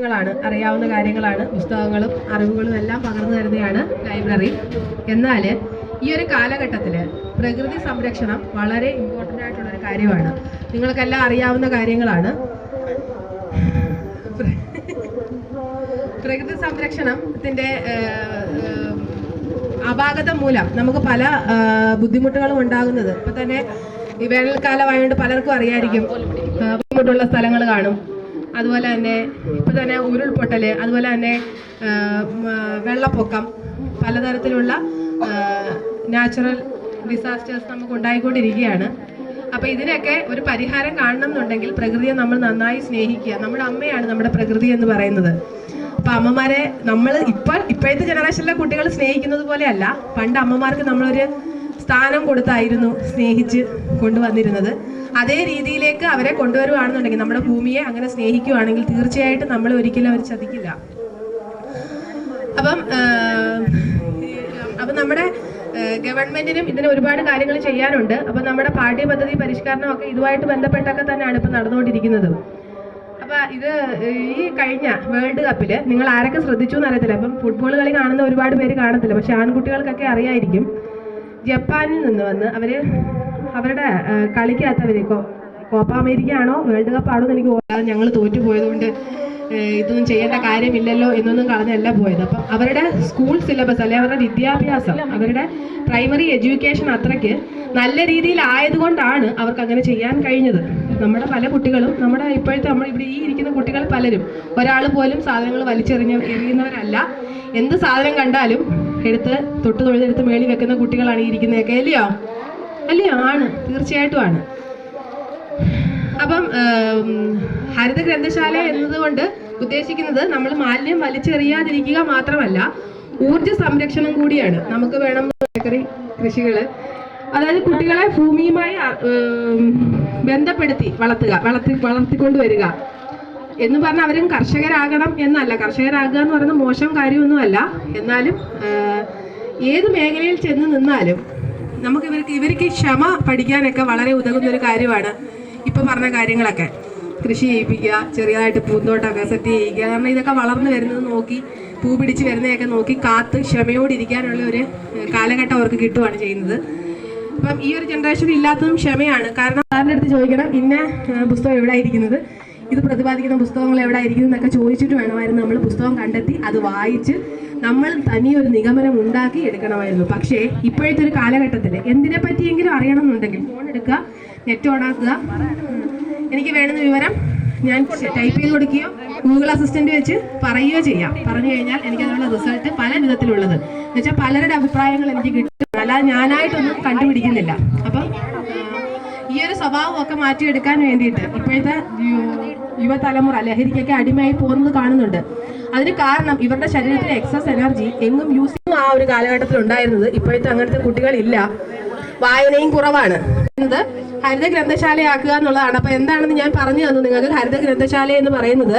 കാര്യങ്ങളാണ്, അറിയാവുന്ന കാര്യങ്ങളാണ്. പുസ്തകങ്ങളും അറിവുകളും എല്ലാം പകർന്നു തരുന്നതാണ് ലൈബ്രറി. എന്നാൽ ഈ ഒരു കാലഘട്ടത്തിൽ പ്രകൃതി സംരക്ഷണം വളരെ ഇമ്പോർട്ടൻ്റ് ആയിട്ടുള്ളൊരു കാര്യമാണ്. നിങ്ങൾക്കെല്ലാം അറിയാവുന്ന കാര്യങ്ങളാണ്. പ്രകൃതി സംരക്ഷണത്തിൻ്റെ അപാകത മൂലം നമുക്ക് പല ബുദ്ധിമുട്ടുകളും ഉണ്ടാകുന്നത്. ഇപ്പം തന്നെ ഈ വേനൽക്കാലമായതുകൊണ്ട് പലർക്കും അറിയായിരിക്കും, ബുദ്ധിമുട്ടുള്ള സ്ഥലങ്ങൾ കാണും. അതുപോലെ തന്നെ ഇപ്പം തന്നെ ഉരുൾപൊട്ടൽ, അതുപോലെ തന്നെ വെള്ളപ്പൊക്കം, പലതരത്തിലുള്ള നാച്ചുറൽ ഡിസാസ്റ്റേഴ്സ് നമുക്ക് ഉണ്ടായിക്കൊണ്ടിരിക്കുകയാണ്. അപ്പോൾ ഇതിനൊക്കെ ഒരു പരിഹാരം കാണണം എന്നുണ്ടെങ്കിൽ പ്രകൃതിയെ നമ്മൾ നന്നായി സ്നേഹിക്കുക. നമ്മുടെ അമ്മയാണ് നമ്മുടെ പ്രകൃതി എന്ന് പറയുന്നത്. അപ്പം അമ്മമാരെ നമ്മൾ ഇപ്പോഴത്തെ ജനറേഷനിലെ കുട്ടികൾ സ്നേഹിക്കുന്നത് പോലെയല്ല, പണ്ട് അമ്മമാർക്ക് നമ്മളൊരു സ്ഥാനം കൊടുത്തായിരുന്നു സ്നേഹിച്ച് കൊണ്ടുവന്നിരുന്നത്. അതേ രീതിയിലേക്ക് അവരെ കൊണ്ടുവരുവാണെന്നുണ്ടെങ്കിൽ, നമ്മുടെ ഭൂമിയെ അങ്ങനെ സ്നേഹിക്കുകയാണെങ്കിൽ തീർച്ചയായിട്ടും നമ്മൾ ഒരിക്കലും അവർ ചതിക്കില്ല. അപ്പം നമ്മുടെ ഗവൺമെന്റിനും ഇതിന് ഒരുപാട് കാര്യങ്ങൾ ചെയ്യാനുണ്ട്. അപ്പം നമ്മുടെ പാഠ്യപദ്ധതി പരിഷ്കരണമൊക്കെ ഇതുമായിട്ട് ബന്ധപ്പെട്ടൊക്കെ തന്നെയാണ് ഇപ്പം നടന്നുകൊണ്ടിരിക്കുന്നത്. അപ്പം ഇത് ഈ കഴിഞ്ഞ വേൾഡ് കപ്പിൽ നിങ്ങൾ ആരൊക്കെ ശ്രദ്ധിച്ചു എന്നറിയത്തില്ല. ഇപ്പം ഫുട്ബോൾ കളി കാണുന്ന ഒരുപാട് പേര് കാണത്തില്ല, പക്ഷെ ആൺകുട്ടികൾക്കൊക്കെ അറിയായിരിക്കും. ജപ്പാനിൽ നിന്ന് വന്ന് അവരുടെ കളിക്കകത്തവർ കോപ്പ അമേരിക്ക ആണോ വേൾഡ് കപ്പ് ആണോ എന്ന് എനിക്ക് ഓർമ്മ, ഞങ്ങൾ തോറ്റുപോയതുകൊണ്ട് ഇതൊന്നും ചെയ്യേണ്ട കാര്യമില്ലല്ലോ എന്നൊന്നും കളഞ്ഞല്ല പോയത്. അപ്പം അവരുടെ സ്കൂൾ സിലബസ് അല്ലെങ്കിൽ അവരുടെ വിദ്യാഭ്യാസം, അവരുടെ പ്രൈമറി എഡ്യൂക്കേഷൻ അത്രയ്ക്ക് നല്ല രീതിയിലായതുകൊണ്ടാണ് അവർക്ക് അങ്ങനെ ചെയ്യാൻ കഴിഞ്ഞത്. നമ്മുടെ പല കുട്ടികളും, നമ്മുടെ ഇപ്പോഴത്തെ ഇവിടെ ഈ ഇരിക്കുന്ന കുട്ടികൾ പലരും, ഒരാൾ പോലും സാധനങ്ങൾ എറിയുന്നവരല്ല. എന്ത് സാധനം കണ്ടാലും എടുത്ത് തൊട്ട് തൊഴുതെടുത്ത് മേളിൽ വെക്കുന്ന കുട്ടികളാണ് ഈ ഇരിക്കുന്നതൊക്കെ. അല്ലയോ? ആണ്, തീർച്ചയായിട്ടും ആണ്. അപ്പം ഹരിത ഗ്രന്ഥശാല എന്നതുകൊണ്ട് ഉദ്ദേശിക്കുന്നത് നമ്മൾ മാലിന്യം വലിച്ചെറിയാതിരിക്കുക മാത്രമല്ല, ഊർജ സംരക്ഷണം കൂടിയാണ്. നമുക്ക് വേണം പച്ചക്കറി കൃഷികൾ, അതായത് കുട്ടികളെ ഭൂമിയുമായി ബന്ധപ്പെടുത്തി വളർത്തിക്കൊണ്ടുവരിക എന്ന് പറഞ്ഞാൽ അവരും കർഷകരാകണം എന്നല്ല. കർഷകരാകുക എന്ന് പറയുന്നത് മോശം കാര്യമൊന്നുമല്ല. എന്നാലും ഏത് മേഖലയിൽ ചെന്ന് നിന്നാലും നമുക്ക് ഇവർക്ക് ക്ഷമ പഠിക്കാനൊക്കെ വളരെ ഉതകുന്ന ഒരു കാര്യമാണ് ഇപ്പം പറഞ്ഞ കാര്യങ്ങളൊക്കെ. കൃഷി ചെയ്യിപ്പിക്കുക, ചെറിയതായിട്ട് പൂന്തോട്ടമൊക്കെ സെറ്റ് ചെയ്യിക്കുക. കാരണം ഇതൊക്കെ വളർന്നു വരുന്നത് നോക്കി, പൂ പിടിച്ച് വരുന്നതൊക്കെ നോക്കി കാത്ത് ക്ഷമയോടിരിക്കാനുള്ള ഒരു കാലഘട്ടം അവർക്ക് കിട്ടുകയാണ് ചെയ്യുന്നത്. അപ്പം ഈ ഒരു ജനറേഷൻ ഇല്ലാത്തതും ക്ഷമയാണ്. കാരണം സാറിൻ്റെ അടുത്ത് ചോദിക്കണം, ഇന്ന പുസ്തകം എവിടെ ഇരിക്കുന്നത്, ഇത് പ്രതിപാദിക്കുന്ന പുസ്തകങ്ങൾ എവിടെ ഇരിക്കുന്നു എന്നൊക്കെ ചോദിച്ചിട്ട് വേണമായിരുന്നു നമ്മൾ പുസ്തകം കണ്ടെത്തി അത് വായിച്ച് നമ്മൾ തനിയൊരു നിഗമനം ഉണ്ടാക്കി എടുക്കണമായിരുന്നു. പക്ഷേ ഇപ്പോഴത്തെ ഒരു കാലഘട്ടത്തിൽ എന്തിനെ പറ്റിയെങ്കിലും അറിയണമെന്നുണ്ടെങ്കിൽ ഫോൺ എടുക്കുക, നെറ്റ് ഓണാക്കുക, എനിക്ക് വേണ്ടുന്ന വിവരം ഞാൻ ടൈപ്പ് ചെയ്ത് കൊടുക്കുകയോ ഗൂഗിൾ അസിസ്റ്റന്റ് വെച്ച് പറയുകയോ ചെയ്യാം. പറഞ്ഞു കഴിഞ്ഞാൽ എനിക്കതിനുള്ള റിസൾട്ട് പല വിധത്തിലുള്ളത് എന്ന് വെച്ചാൽ പലരുടെ അഭിപ്രായങ്ങൾ എനിക്ക് കിട്ടും. അല്ലാതെ ഞാനായിട്ടൊന്നും കണ്ടുപിടിക്കുന്നില്ല. അപ്പം ഈ ഒരു സ്വഭാവമൊക്കെ മാറ്റിയെടുക്കാൻ വേണ്ടിയിട്ട് ഇപ്പോഴത്തെ യുവതലമുറ ലഹരിക്കൊക്കെ അടിമയായി പോകുന്നത് കാണുന്നുണ്ട്. അതിന് കാരണം ഇവരുടെ ശരീരത്തിലെ എക്സസ് എനർജി എങ്ങും യൂസ് ചെയ്യുന്ന ആ ഒരു കാലഘട്ടത്തിൽ ഉണ്ടായിരുന്നത്. ഇപ്പോഴത്തെ അങ്ങനത്തെ കുട്ടികളില്ല, വായനയും കുറവാണ്. ഹരിത ഗ്രന്ഥശാലയാക്കുക എന്നുള്ളതാണ്. അപ്പൊ എന്താണെന്ന് ഞാൻ പറഞ്ഞു തന്നു നിങ്ങൾക്ക്. ഹരിത ഗ്രന്ഥശാല എന്ന് പറയുന്നത്